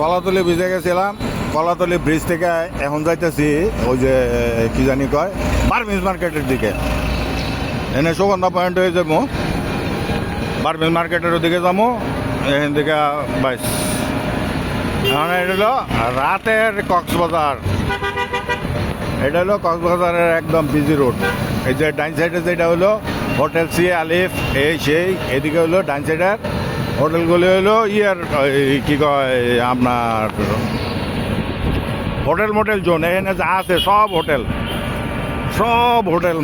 কলাতলি ব্রিজে গেছিলাম। কলাতলি ব্রিজ থেকে এখন যাইতেছি ওই যে কি জানি কয় বার্মিজ মার্কেটের দিকে। এনে সুগন্ধা পয়েন্ট হয়ে যাবো, বার্মিজ মার্কেটের ওদিকে যাবো। এখান থেকে বাইশ এখন এটা হলো রাতের কক্সবাজার। এটা হলো কক্সবাজারের একদম বিজি রোড। এই যে ডাইন সাইডে যেটা হলো হোটেল সি আলিফ, এই সেই এদিকে হলো ডাইন সাইডের হোটেলগুলি হলো কি কয় আপনার হোটেল মোটেল জোন। এখানে যা আছে সব হোটেল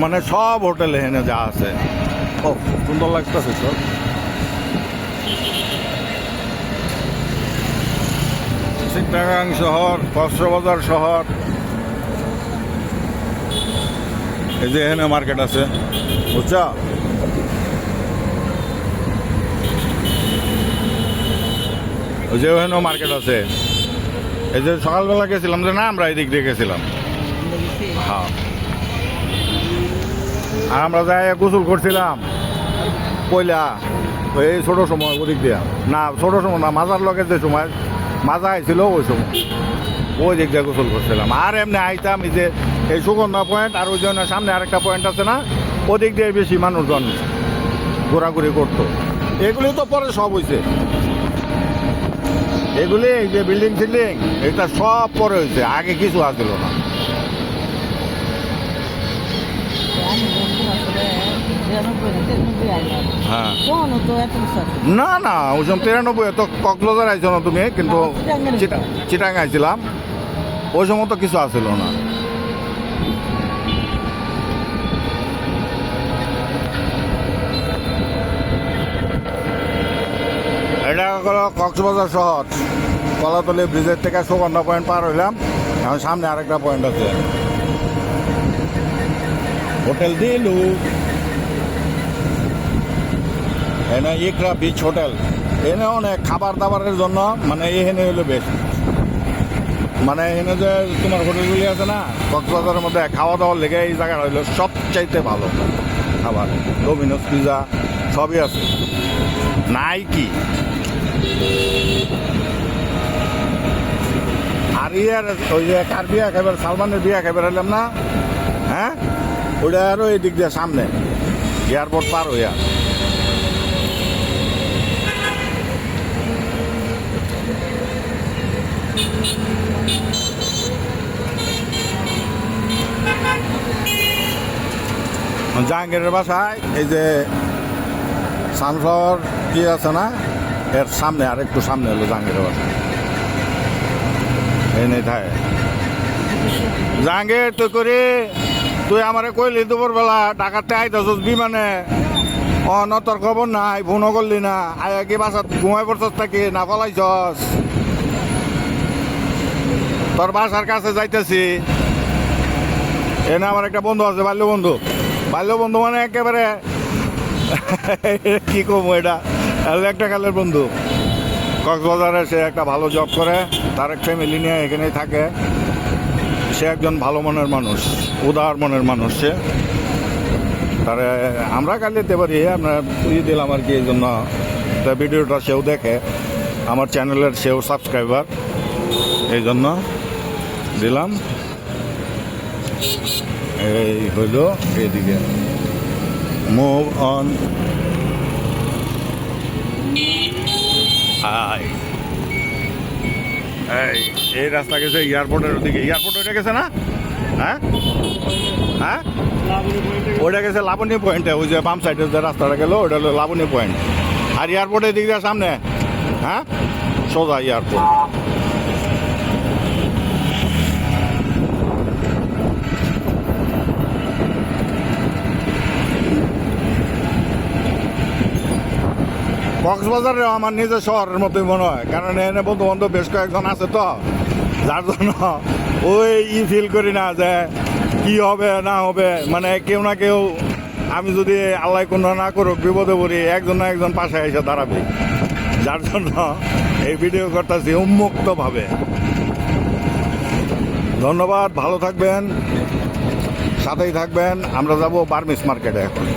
মানে সব হোটেল এখানে যা আছে। ও সুন্দর লাগতেছে সব। চিটাগাং শহর, কক্সবাজার শহর। এই যে এখানে মার্কেট আছে বুঝছো। ওই যে ওখানেও মার্কেট আছে। এই যে সকালবেলা গেছিলাম যে না, আমরা এদিক দিয়ে গেছিলাম। হ্যাঁ, আর আমরা যাই গোসল করছিলাম পয়লা এই ছোটো সময় ওদিক দিয়া। না ছোটো সময় না, মাজার লগের যে সময় মাজা আইছিল ওই সময় ওই দিক দিয়ে গোসল করছিলাম। আর এমনি আইতাম এই যে এই সুগন্ধা পয়েন্ট আর ওই জন্য সামনে আরেকটা পয়েন্ট আছে না, ওদিক দিয়ে বেশি মানুষজন ঘোরাঘুরি করতো। এগুলি তো পরে সব হয়েছে, এগুলি এই যে বিল্ডিং ফিল্ডিং এটা সব পরে হয়েছে, আগে কিছু আসছিল না। হ্যাঁ না না, ওই সময় 93 তো কক্সবাজার আইছো না তুমি, কিন্তু চিটাং আইছিলাম। ওই সময় তো কিছু আসছিল না। এটা হলো কক্সবাজার শহর। কলাতলি ব্রিজের থেকে সুগন্ধা পয়েন্ট পার হইলাম, এখন সামনে আরেকটা পয়েন্ট আছে হোটেল দিলু। এনে ইকরা বিচ হোটেল। এনে অনেক খাবার দাবারের জন্য মানে এখানে হলো বেস্ট। মানে এখানে যে তোমার হোটেলগুলি আছে না কক্সবাজারের মধ্যে, খাওয়া দাওয়ার লেগে এই জায়গা হইলো সবচাইতে ভালো খাবার। ডোমিনোস পিজা সবই আছে। নাই কি আর ইয়ার ওই যে কার বিয়া খাইবার, সালমানের বিয়া খাইবার এলাম না, হ্যাঁ ওইটা আরও এই দিক দিয়ে সামনে এয়ারপোর্ট পার হইয়া। জাহাঙ্গীরের বাসায় এই যে সানফ্লাওয়ার কি আছে না, এর সামনে আর একটু সামনে হলো জাহাঙ্গীরের বাসা। এই নেই থাকে জাহাঙ্গীর তুই করে তুই আমারে কইলি দুপুরবেলা ঢাকাতে আইতাছস বিমানে, তোর খবর নাই, ফোনও করলি না। আয়া কি বাসাত ঘুমাই পড়ছস থাকি না পলাইছস? তোর বাসার কাছে যাইতেছি। এনে আমার একটা বন্ধু আছে, বাল্য বন্ধু মানে একেবারে কি কমো, এটা একটা কালের বন্ধু। কক্সবাজারে সে একটা ভালো জব করে, তার এক ফ্যামিলি নিয়ে এখানেই থাকে। সে একজন ভালো মনের মানুষ, উদার মনের মানুষ। সে তারে আমরা কাল দিতে পারি, আমরা দিলাম আর কি। এই জন্য ভিডিওটা সেও দেখে, আমার চ্যানেলের সেও সাবস্ক্রাইবার, এই জন্য দিলাম। এই হইল এইদিকে মুভ অন। এই রাস্তা গেছে এয়ারপোর্টের ওদিকে। এয়ারপোর্ট ওইটা গেছে না, হ্যাঁ হ্যাঁ ওইটা গেছে লাবণী পয়েন্টে। ওই যে বাম সাইডের যে রাস্তাটা গেল ওইটা হলো লাবণী পয়েন্ট। আর এয়ারপোর্টের দিক দিয়ে সামনে, হ্যাঁ সোজা এয়ারপোর্ট। কক্সবাজারে আমার নিজের শহরের মতোই মনে হয়, কারণ এখানে বন্ধু বান্ধব বেশ কয়েকজন আছে তো, যার জন্য ওই ফিল করি না যে কি হবে না হবে। মানে কেউ না কেউ, আমি যদি আল্লাহ কোনো না করুক বিপদে পড়ি, একজন না একজন পাশে এসে দাঁড়াবে। যার জন্য এই ভিডিও করতেছি উন্মুক্তভাবে। ধন্যবাদ, ভালো থাকবেন, সাথেই থাকবেন। আমরা যাব বার্মিজ মার্কেটে এখন।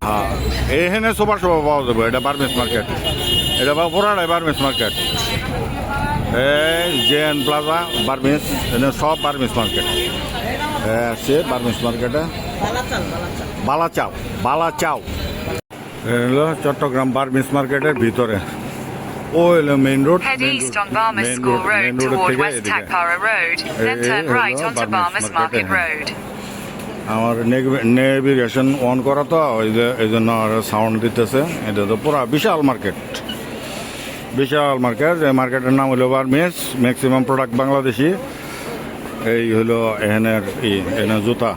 হ্যাঁ, এখানে সুপার পাওয়া যাবে। এটা বার্মিজ মার্কেট, এটা পুরাটাই বার্মিজ মার্কেট। এই জেএন প্লাজা বার্মিস, এনে সব বার্মিস মার্কেট আছে। বার্মিস মার্কেটে বালাচাও, বালাচাও হলো চট্টগ্রাম বার্মিস মার্কেটের ভিতরে। ও হলো main road, Head east on Barmas School Road toward West Takpara Road, then turn right onto Barmas Market Road. আমার নেভিগেশন অন করা তো এই জন্য সাউন্ড দিতেছে। এটা তো পুরা বিশাল মার্কেট, বিশাল মার্কেট। এই মার্কেটের নাম হলো বার্মিস, ম্যাক্সিমাম প্রোডাক্ট বাংলাদেশি। এই হলো এখানের এখানে জুতা।